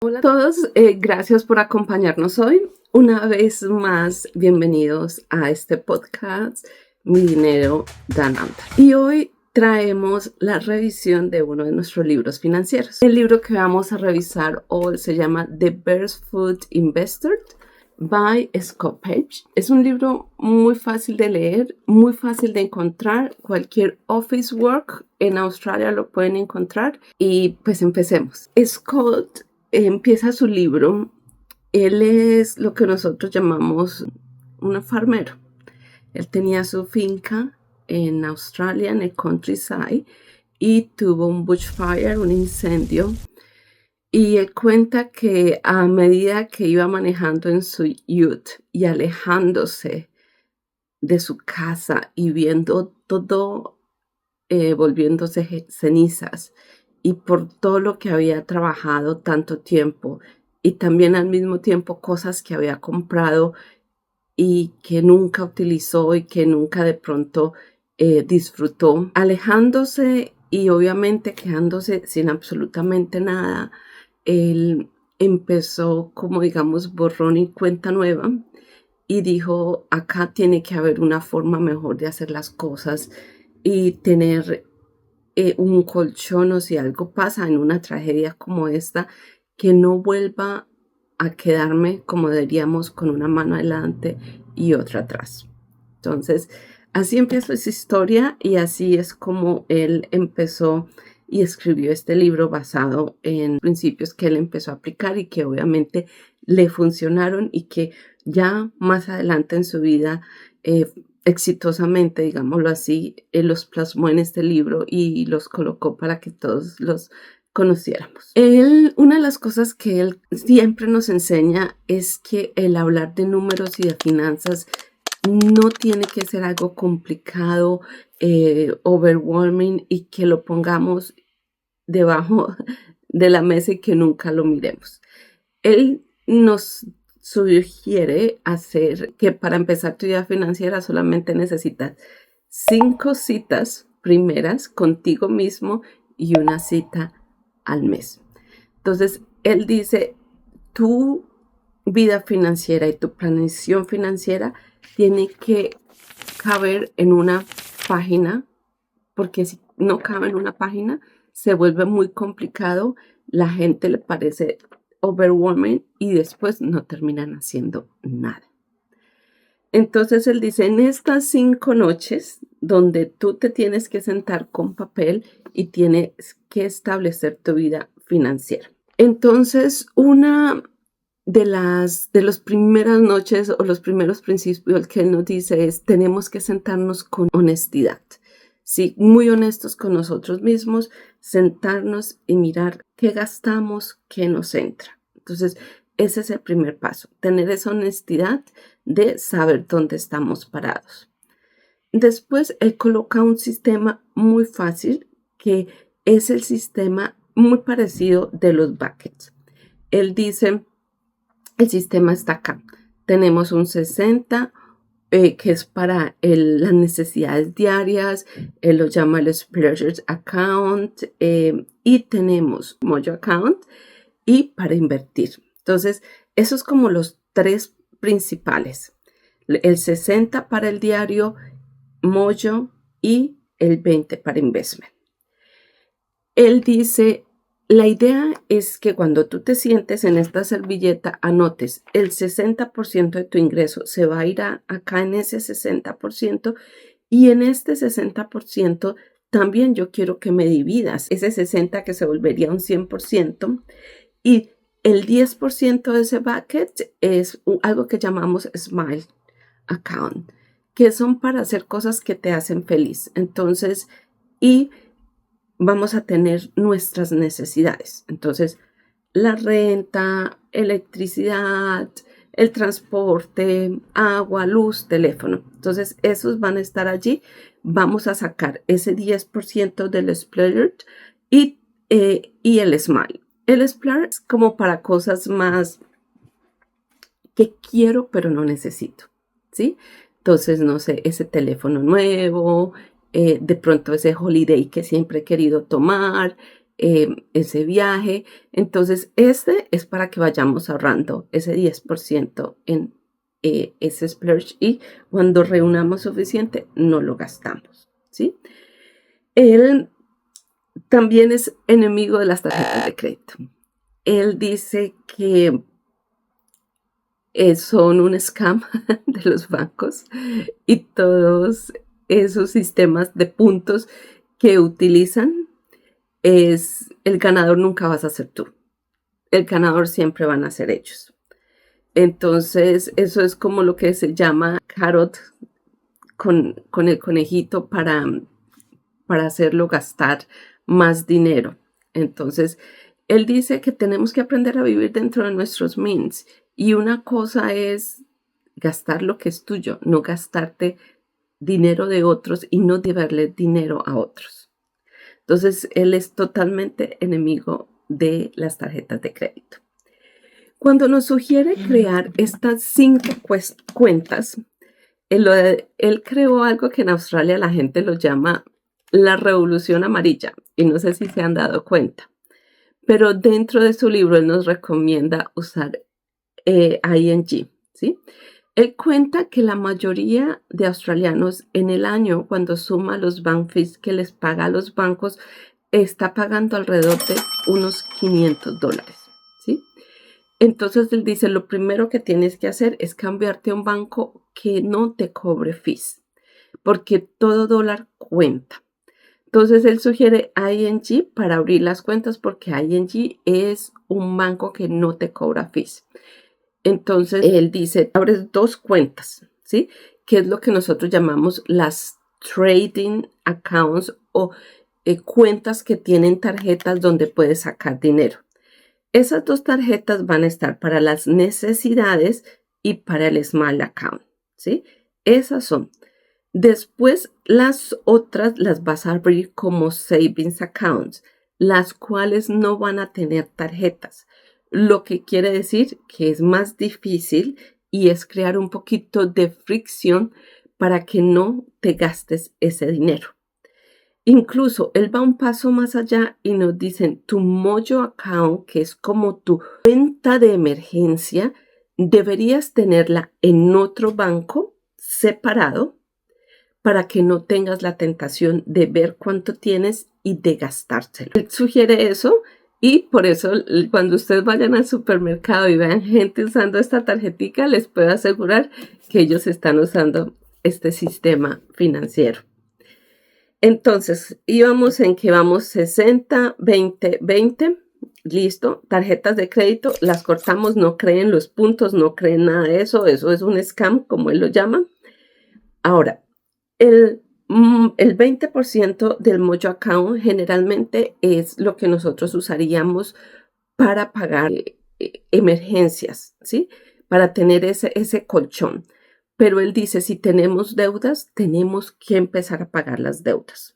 Hola a todos, gracias por acompañarnos hoy. Una vez más, bienvenidos a este podcast, Mi Dinero Da Nada. Y hoy traemos la revisión de uno de nuestros libros financieros. El libro que vamos a revisar hoy se llama The Barefoot Investor by Scott Page. Es un libro muy fácil de leer, muy fácil de encontrar. Cualquier office work en Australia lo pueden encontrar. Y pues empecemos. Scott empieza su libro. Él es lo que nosotros llamamos un farmero. Él tenía su finca en Australia, en el countryside, y tuvo un bushfire, un incendio. Y él cuenta que a medida que iba manejando en su ute y alejándose de su casa y viendo todo volviéndose cenizas, y por todo lo que había trabajado tanto tiempo, y también al mismo tiempo cosas que había comprado y que nunca utilizó y que nunca de pronto disfrutó, alejándose y obviamente quedándose sin absolutamente nada. Él empezó como digamos borrón y cuenta nueva y dijo, acá tiene que haber una forma mejor de hacer las cosas y tener un colchón, o si algo pasa en una tragedia como esta, que no vuelva a quedarme, como diríamos, con una mano adelante y otra atrás. Entonces, así empieza esa historia y así es como él empezó y escribió este libro basado en principios que él empezó a aplicar y que obviamente le funcionaron y que ya más adelante en su vida exitosamente, digámoslo así, los plasmó en este libro y los colocó para que todos los conociéramos. Una de las cosas que él siempre nos enseña es que el hablar de números y de finanzas no tiene que ser algo complicado, overwhelming, y que lo pongamos debajo de la mesa y que nunca lo miremos. Él nos sugiere hacer que para empezar tu vida financiera solamente necesitas 5 citas primeras contigo mismo y una cita al mes. Entonces, él dice, tu vida financiera y tu planeación financiera tiene que caber en una página, porque si no cabe en una página, se vuelve muy complicado, la gente le parece overwhelming y después no terminan haciendo nada. Entonces él dice, en estas 5 noches donde tú te tienes que sentar con papel y tienes que establecer tu vida financiera. Entonces, una de las primeras noches o los primeros principios que él nos dice es, tenemos que sentarnos con honestidad. Sí, muy honestos con nosotros mismos, sentarnos y mirar qué gastamos, qué nos entra. Entonces, ese es el primer paso, tener esa honestidad de saber dónde estamos parados. Después, él coloca un sistema muy fácil que es el sistema muy parecido de los buckets. Él dice, el sistema está acá. Tenemos un 60, que es para las necesidades diarias, él lo llama el Splurgers Account, y tenemos Mojo Account y para invertir. Entonces, esos como los 3 principales. El 60 para el diario, Mojo y el 20 para investment. Él dice, la idea es que cuando tú te sientes en esta servilleta, anotes el 60% de tu ingreso se va a ir acá en ese 60%, y en este 60% también yo quiero que me dividas ese 60 que se volvería un 100%, y el 10% de ese bucket es algo que llamamos Smile Account, que son para hacer cosas que te hacen feliz. Entonces, y vamos a tener nuestras necesidades. Entonces, la renta, electricidad, el transporte, agua, luz, teléfono. Entonces, esos van a estar allí. Vamos a sacar ese 10% del Splurge y el Smile. El Splurge es como para cosas más que quiero pero no necesito, ¿sí? Entonces, no sé, ese teléfono nuevo, de pronto ese holiday que siempre he querido tomar, ese viaje. Entonces, este es para que vayamos ahorrando ese 10% en ese splurge y cuando reunamos suficiente, no lo gastamos, ¿sí? Él también es enemigo de las tarjetas de crédito. Él dice que son un scam de los bancos y todos esos sistemas de puntos que utilizan es el ganador nunca vas a ser tú. El ganador siempre van a ser ellos. Entonces, eso es como lo que se llama carrot con el conejito para hacerlo gastar más dinero. Entonces, él dice que tenemos que aprender a vivir dentro de nuestros means. Y una cosa es gastar lo que es tuyo, no gastarte dinero de otros y no deberle dinero a otros. Entonces, él es totalmente enemigo de las tarjetas de crédito. Cuando nos sugiere crear estas 5 cuentas, él creó algo que en Australia la gente lo llama la revolución amarilla, y no sé si se han dado cuenta, pero dentro de su libro él nos recomienda usar ING, ¿sí? Él cuenta que la mayoría de australianos en el año, cuando suma los bank fees que les paga a los bancos, está pagando alrededor de unos $500, ¿sí? Entonces él dice, lo primero que tienes que hacer es cambiarte a un banco que no te cobre fees, porque todo dólar cuenta. Entonces él sugiere ING para abrir las cuentas porque ING es un banco que no te cobra fees. Entonces él dice, abres 2 cuentas, ¿sí? Que es lo que nosotros llamamos las trading accounts o cuentas que tienen tarjetas donde puedes sacar dinero. Esas 2 tarjetas van a estar para las necesidades y para el small account, ¿sí? Esas son. Después, las otras las vas a abrir como savings accounts, las cuales no van a tener tarjetas, lo que quiere decir que es más difícil y es crear un poquito de fricción para que no te gastes ese dinero. Incluso él va un paso más allá y nos dicen tu Mojo account, que es como tu cuenta de emergencia, deberías tenerla en otro banco separado para que no tengas la tentación de ver cuánto tienes y de gastárselo. Él sugiere eso y por eso cuando ustedes vayan al supermercado y vean gente usando esta tarjetica, les puedo asegurar que ellos están usando este sistema financiero. Entonces, íbamos en que vamos 60, 20, 20. Listo, tarjetas de crédito, las cortamos, no creen los puntos, no creen nada de eso. Eso es un scam, como él lo llama. Ahora, el 20% del Mojo Account generalmente es lo que nosotros usaríamos para pagar emergencias, ¿sí? Para tener ese colchón. Pero él dice, si tenemos deudas, tenemos que empezar a pagar las deudas.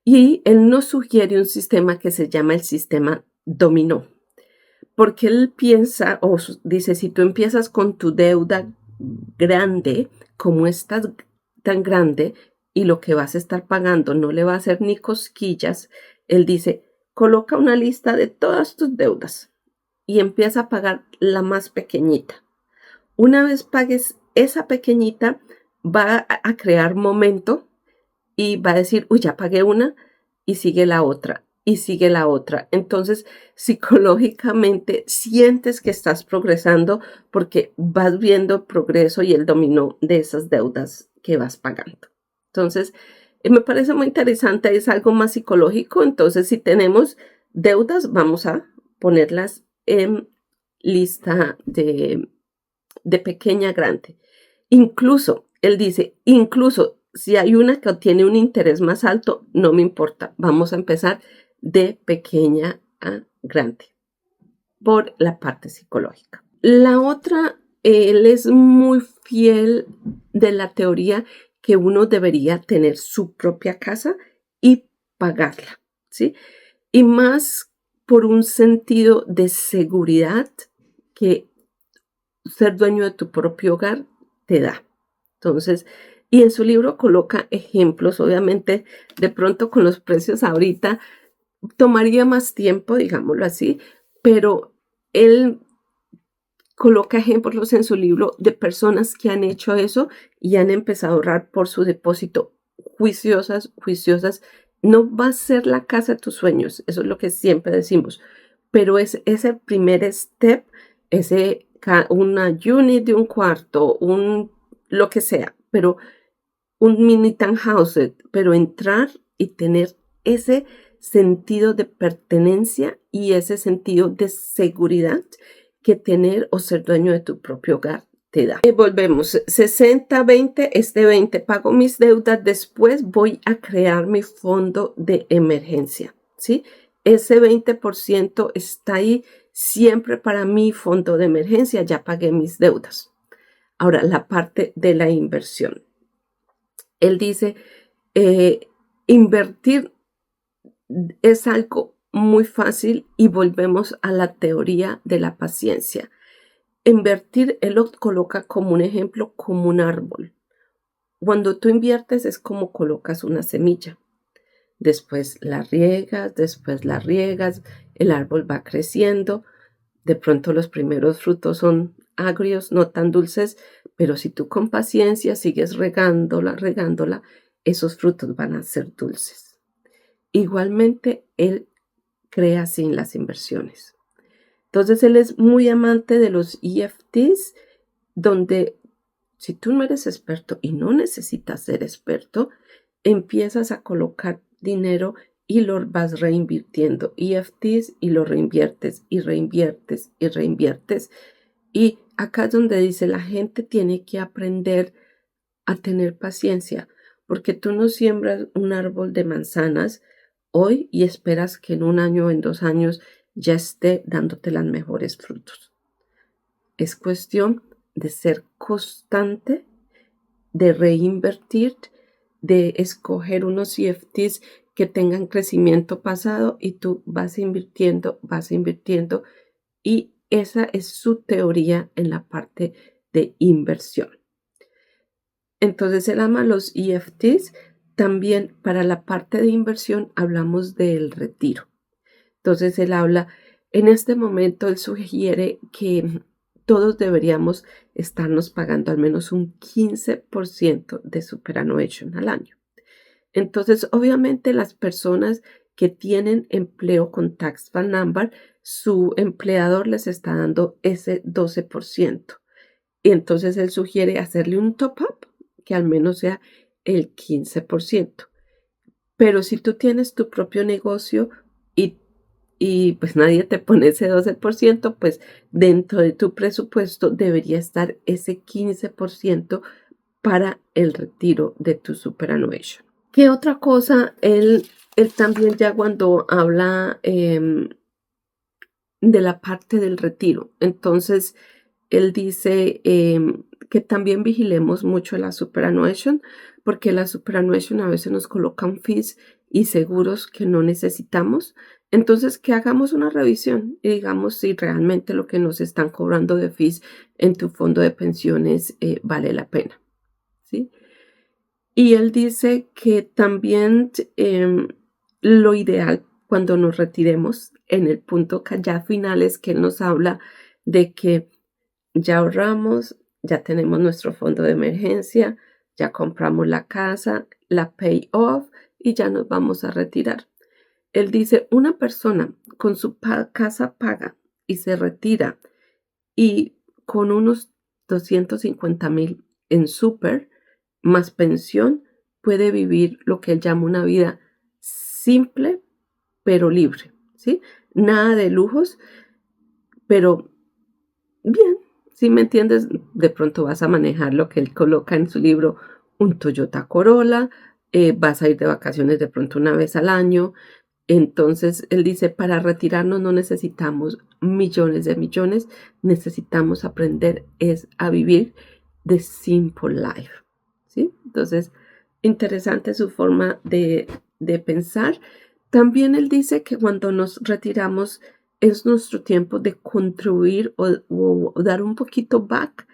Y él nos sugiere un sistema que se llama el sistema dominó. Porque él piensa, o dice, si tú empiezas con tu deuda grande, como estás tan grande y lo que vas a estar pagando no le va a hacer ni cosquillas, él dice, coloca una lista de todas tus deudas y empieza a pagar la más pequeñita. Una vez pagues esa pequeñita, va a crear momento y va a decir, uy, ya pagué una y sigue la otra y sigue la otra. Entonces, psicológicamente sientes que estás progresando porque vas viendo progreso y el dominó de esas deudas que vas pagando. Entonces, me parece muy interesante, es algo más psicológico. Entonces, si tenemos deudas, vamos a ponerlas en lista de pequeña a grande. Incluso, él dice, incluso si hay una que tiene un interés más alto, no me importa. Vamos a empezar de pequeña a grande por la parte psicológica. La otra, él es muy fiel de la teoría que uno debería tener su propia casa y pagarla, ¿sí? Y más por un sentido de seguridad que ser dueño de tu propio hogar te da. Entonces, y en su libro coloca ejemplos, obviamente, de pronto con los precios ahorita, tomaría más tiempo, digámoslo así, pero él coloca ejemplos en su libro de personas que han hecho eso y han empezado a ahorrar por su depósito. Juiciosas, juiciosas. No va a ser la casa de tus sueños, eso es lo que siempre decimos, pero es ese primer step, una unit de un cuarto, lo que sea, pero un mini townhouse, pero entrar y tener ese sentido de pertenencia y ese sentido de seguridad que tener o ser dueño de tu propio hogar te da. Volvemos, 60-20, este 20 pago mis deudas, después voy a crear mi fondo de emergencia, ¿sí? Ese 20% está ahí siempre para mi fondo de emergencia, ya pagué mis deudas. Ahora, la parte de la inversión. Él dice, invertir es algo muy fácil y volvemos a la teoría de la paciencia. Invertir, él lo coloca como un ejemplo, como un árbol. Cuando tú inviertes es como colocas una semilla. Después la riegas, el árbol va creciendo. De pronto los primeros frutos son agrios, no tan dulces, pero si tú con paciencia sigues regándola, esos frutos van a ser dulces. Igualmente, él crea sin las inversiones. Entonces, él es muy amante de los EFTs, donde si tú no eres experto y no necesitas ser experto, empiezas a colocar dinero y lo vas reinvirtiendo. EFTs y lo reinviertes y reinviertes y reinviertes. Y acá es donde dice, la gente tiene que aprender a tener paciencia, porque tú no siembras un árbol de manzanas hoy y esperas que en 1 año o en 2 años ya esté dándote las mejores frutos. Es cuestión de ser constante, de reinvertir, de escoger unos EFTs que tengan crecimiento pasado y tú vas invirtiendo y esa es su teoría en la parte de inversión. Entonces él ama los EFTs. También para la parte de inversión hablamos del retiro. Entonces él habla, en este momento él sugiere que todos deberíamos estarnos pagando al menos un 15% de superannuation al año. Entonces, obviamente las personas que tienen empleo con Tax File Number, su empleador les está dando ese 12%. Y entonces él sugiere hacerle un top-up que al menos sea el 15%. Pero si tú tienes tu propio negocio y pues nadie te pone ese 12%, pues dentro de tu presupuesto debería estar ese 15% para el retiro de tu superannuation. ¿Qué otra cosa? Él también ya cuando habla de la parte del retiro, entonces él dice que también vigilemos mucho la superannuation, porque la superannuation a veces nos colocan fees y seguros que no necesitamos. Entonces, que hagamos una revisión y digamos si realmente lo que nos están cobrando de fees en tu fondo de pensiones vale la pena, ¿sí? Y él dice que también lo ideal cuando nos retiremos, en el punto ya final, es que él nos habla de que ya ahorramos, ya tenemos nuestro fondo de emergencia, ya compramos la casa, la pay off y ya nos vamos a retirar. Él dice, una persona con su casa paga y se retira y con unos 250,000 en súper más pensión, puede vivir lo que él llama una vida simple pero libre, ¿sí? Nada de lujos, pero bien, si me entiendes, de pronto vas a manejar lo que él coloca en su libro, un Toyota Corolla, vas a ir de vacaciones de pronto una vez al año. Entonces, él dice, para retirarnos no necesitamos millones de millones, necesitamos aprender es a vivir the simple life, ¿sí? Entonces, interesante su forma de pensar. También él dice que cuando nos retiramos es nuestro tiempo de contribuir o dar un poquito back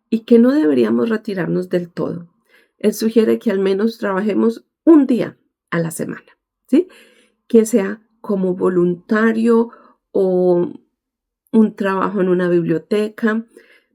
y que no deberíamos retirarnos del todo. Él sugiere que al menos trabajemos un día a la semana, ¿sí? Que sea como voluntario o un trabajo en una biblioteca,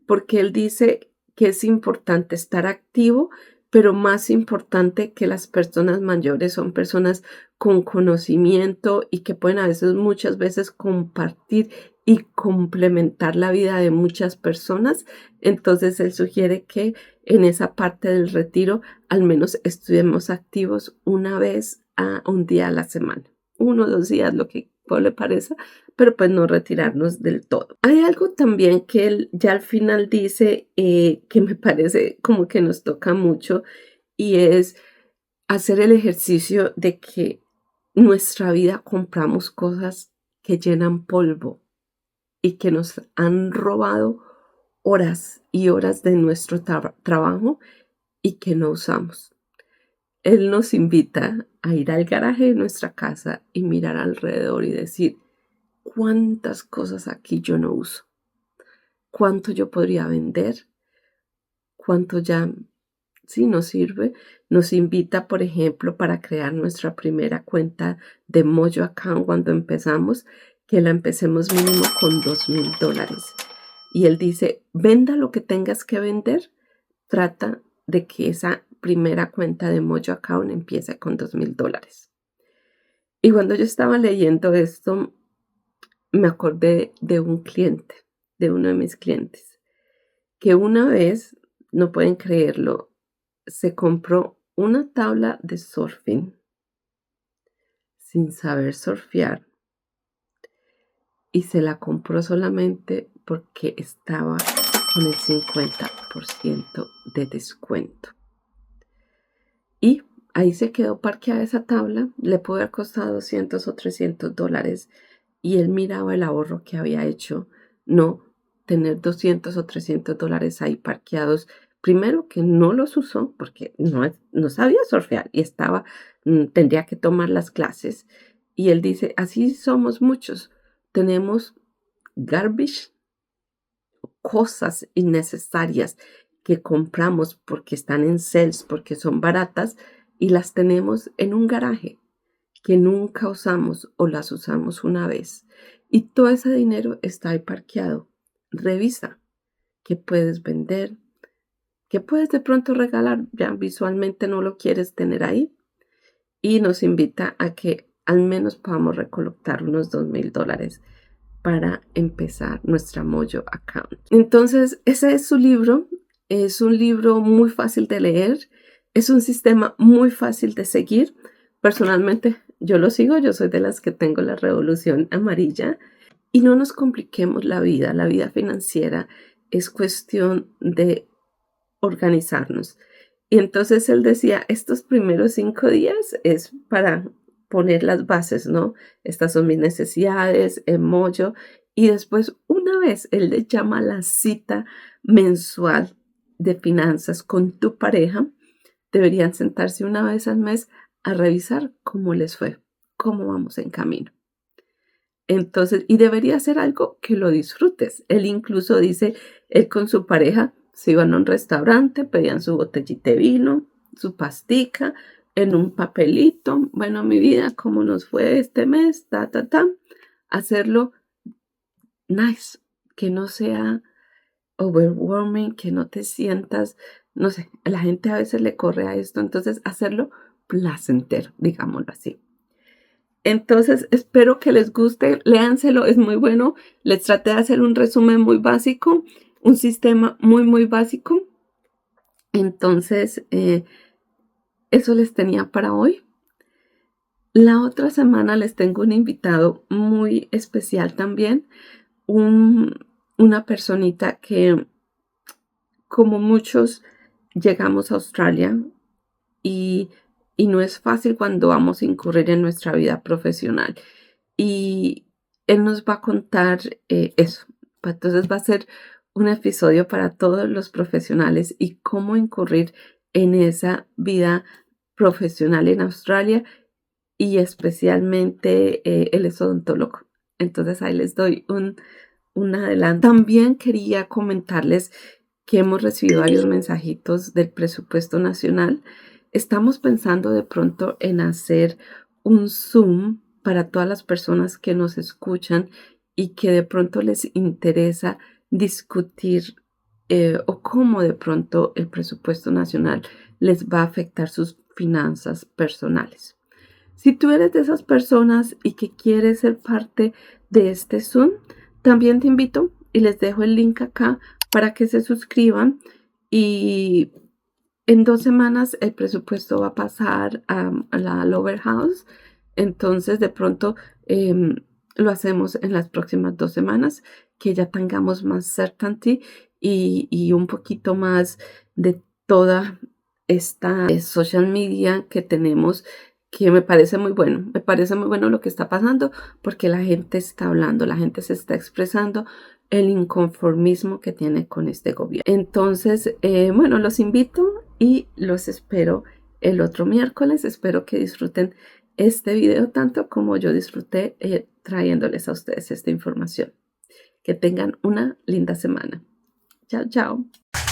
porque él dice que es importante estar activo, pero más importante que las personas mayores son personas con conocimiento y que pueden a veces, muchas veces compartir y complementar la vida de muchas personas. Entonces él sugiere que en esa parte del retiro al menos estuvimos activos una vez a un día a la semana, 1 o 2 días, lo que le parezca, pero pues no retirarnos del todo. Hay algo también que él ya al final dice que me parece como que nos toca mucho y es hacer el ejercicio de que nuestra vida compramos cosas que llenan polvo y que nos han robado horas y horas de nuestro trabajo y que no usamos. Él nos invita a ir al garaje de nuestra casa y mirar alrededor y decir, ¿cuántas cosas aquí yo no uso? ¿Cuánto yo podría vender? ¿Cuánto ya sí nos sirve? Nos invita, por ejemplo, para crear nuestra primera cuenta de Mojo Account cuando empezamos, que la empecemos mínimo con $2,000. Y él dice, venda lo que tengas que vender, trata de que esa primera cuenta de Mojo Account empiece con $2,000. Y cuando yo estaba leyendo esto, me acordé de un cliente, de uno de mis clientes, que una vez, no pueden creerlo, se compró una tabla de surfing sin saber surfear y se la compró solamente porque estaba con el 50% de descuento. Y ahí se quedó parqueada esa tabla, le pudo haber costado $200 o $300 y él miraba el ahorro que había hecho, no tener $200 o $300 ahí parqueados. Primero que no los usó porque no sabía surfear y tendría que tomar las clases. Y él dice, así somos muchos, tenemos garbage, cosas innecesarias que compramos porque están en sales, porque son baratas y las tenemos en un garaje que nunca usamos o las usamos una vez. Y todo ese dinero está ahí parqueado. Revisa qué puedes vender, qué puedes de pronto regalar. Ya visualmente no lo quieres tener ahí. Y nos invita a que al menos podamos recolectar unos $2,000 para empezar nuestra Mojo Account. Entonces, ese es su libro. Es un libro muy fácil de leer. Es un sistema muy fácil de seguir. Personalmente, yo lo sigo. Yo soy de las que tengo la revolución amarilla. Y no nos compliquemos la vida. La vida financiera es cuestión de organizarnos. Y entonces él decía, estos primeros 5 días es para poner las bases, ¿no? Estas son mis necesidades, Mojo. Y después, una vez, él le llama la cita mensual de finanzas con tu pareja, deberían sentarse una vez al mes a revisar cómo les fue, cómo vamos en camino. Entonces, y debería ser algo que lo disfrutes. Él incluso dice, él con su pareja se iban a un restaurante, pedían su botellita de vino, su pastica, en un papelito. Bueno, mi vida, ¿cómo nos fue este mes? Hacerlo nice, que no sea overwhelming, que no te sientas, no sé, a la gente a veces le corre a esto, entonces hacerlo placentero, digámoslo así. Entonces, espero que les guste, léanselo, es muy bueno. Les traté de hacer un resumen muy básico, un sistema muy, muy básico. Entonces, eso les tenía para hoy. La otra semana les tengo un invitado muy especial también, una personita que, como muchos, llegamos a Australia y no es fácil cuando vamos a incurrir en nuestra vida profesional. Y él nos va a contar eso. Entonces va a ser un episodio para todos los profesionales y cómo incurrir en esa vida profesional en Australia y especialmente él es odontólogo. Entonces ahí les doy un adelanto. También quería comentarles que hemos recibido varios mensajitos del presupuesto nacional. Estamos pensando de pronto en hacer un Zoom para todas las personas que nos escuchan y que de pronto les interesa discutir o cómo de pronto el presupuesto nacional les va a afectar sus finanzas personales. Si tú eres de esas personas y que quieres ser parte de este Zoom, también te invito y les dejo el link acá para que se suscriban y en 2 semanas el presupuesto va a pasar a la Lower House. Entonces, de pronto lo hacemos en las próximas 2 semanas, que ya tengamos más certainty y un poquito más de toda esta social media que tenemos, que me parece muy bueno. Me parece muy bueno lo que está pasando porque la gente está hablando, la gente se está expresando el inconformismo que tiene con este gobierno. Entonces, bueno, los invito y los espero el otro miércoles. Espero que disfruten este video tanto como yo disfruté trayéndoles a ustedes esta información. Que tengan una linda semana. Chao, chao.